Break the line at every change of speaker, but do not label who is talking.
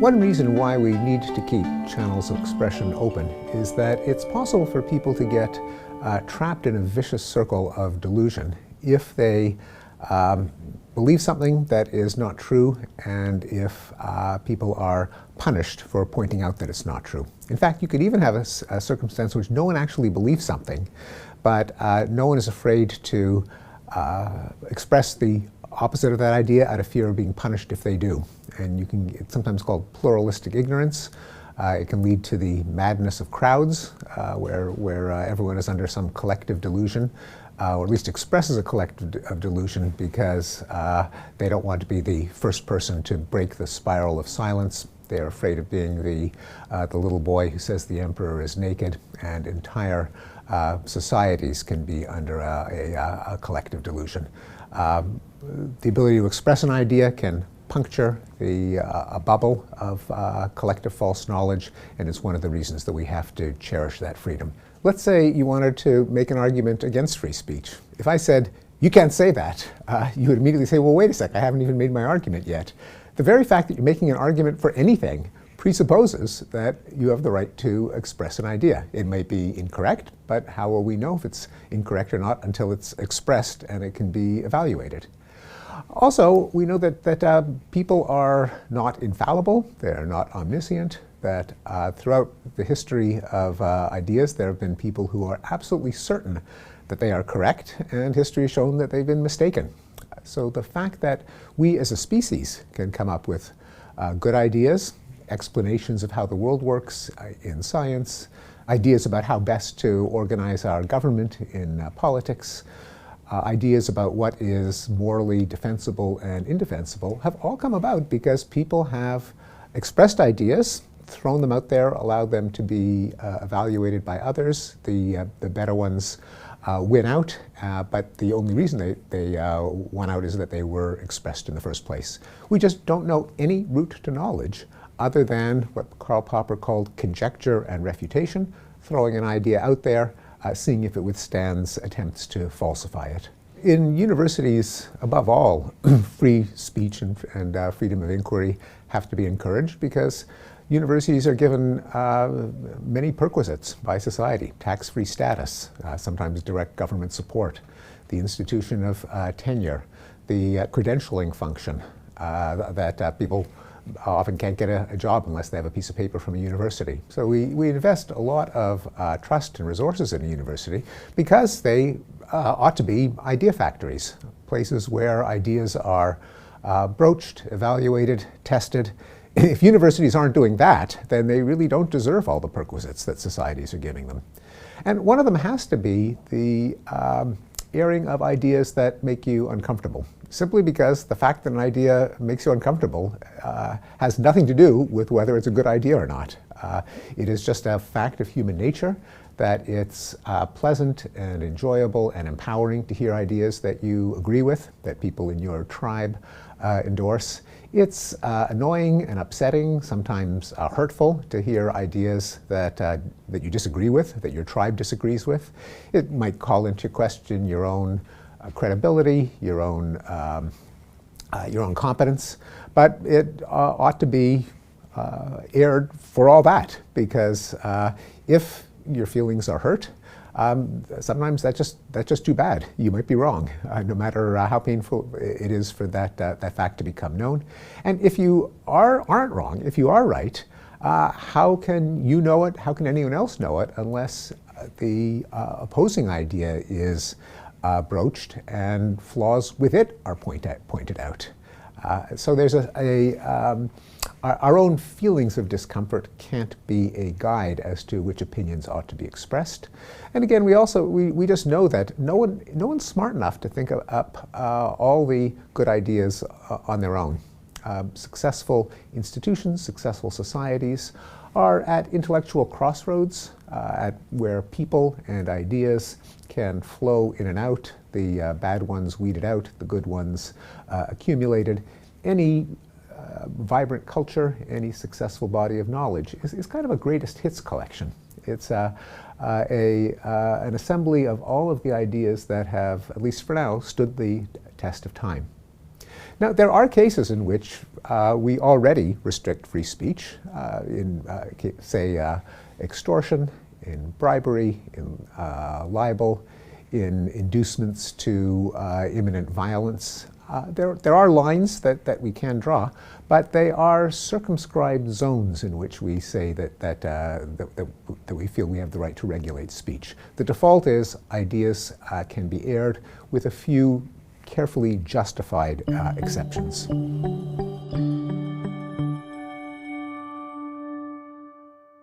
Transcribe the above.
One reason why we need to keep channels of expression open is that it's possible for people to get trapped in a vicious circle of delusion if they believe something that is not true and if people are punished for pointing out that it's not true. In fact, you could even have a circumstance in which no one actually believes something, but no one is afraid to express the opposite of that idea out of fear of being punished if they do. And it's sometimes called pluralistic ignorance. It can lead to the madness of crowds, where everyone is under some collective delusion, or at least expresses a collective delusion because they don't want to be the first person to break the spiral of silence. They're afraid of being the little boy who says the emperor is naked, and entire societies can be under a collective delusion. The ability to express an idea can puncture a bubble of collective false knowledge, and it's one of the reasons that we have to cherish that freedom. Let's say you wanted to make an argument against free speech. If I said, you can't say that, you would immediately say, well, wait a sec, I haven't even made my argument yet. The very fact that you're making an argument for anything presupposes that you have the right to express an idea. It may be incorrect, but how will we know if it's incorrect or not until it's expressed and it can be evaluated? Also, we know that people are not infallible, they're not omniscient, that throughout the history of ideas there have been people who are absolutely certain that they are correct, and history has shown that they've been mistaken. So the fact that we as a species can come up with good ideas, explanations of how the world works in science, ideas about how best to organize our government in politics, ideas about what is morally defensible and indefensible have all come about because people have expressed ideas, thrown them out there, allowed them to be evaluated by others. The better ones win out, but the only reason they won out is that they were expressed in the first place. We just don't know any route to knowledge other than what Karl Popper called conjecture and refutation, throwing an idea out there, seeing if it withstands attempts to falsify it. In universities, above all, free speech and freedom of inquiry have to be encouraged because universities are given many perquisites by society: tax-free status, sometimes direct government support, the institution of tenure, the credentialing function that people often can't get a job unless they have a piece of paper from a university. So we invest a lot of trust and resources in a university because they ought to be idea factories, places where ideas are broached, evaluated, tested. If universities aren't doing that, then they really don't deserve all the perquisites that societies are giving them. And one of them has to be the airing of ideas that make you uncomfortable. Simply because the fact that an idea makes you uncomfortable has nothing to do with whether it's a good idea or not. It is just a fact of human nature that it's pleasant and enjoyable and empowering to hear ideas that you agree with, that people in your tribe endorse. It's annoying and upsetting, sometimes hurtful, to hear ideas that you disagree with, that your tribe disagrees with. It might call into question your own credibility, your own competence, but it ought to be aired for all that, because if your feelings are hurt, sometimes that's just too bad. You might be wrong, no matter how painful it is for that fact to become known. And if you aren't wrong, if you are right, how can you know it? How can anyone else know it unless the opposing idea is broached and flaws with it are pointed out? So there's our own feelings of discomfort can't be a guide as to which opinions ought to be expressed. And again, we just know that no one's smart enough to think up all the good ideas on their own. Successful institutions, successful societies are at intellectual crossroads, at where people and ideas can flow in and out, the bad ones weeded out, the good ones accumulated. Any vibrant culture, any successful body of knowledge is kind of a greatest hits collection. It's an assembly of all of the ideas that have, at least for now, stood the test of time. Now, there are cases in which we already restrict free speech, in, say, extortion, in bribery, in libel, in inducements to imminent violence. There are lines that we can draw, but they are circumscribed zones in which we say that we feel we have the right to regulate speech. The default is ideas can be aired with a few carefully justified exceptions.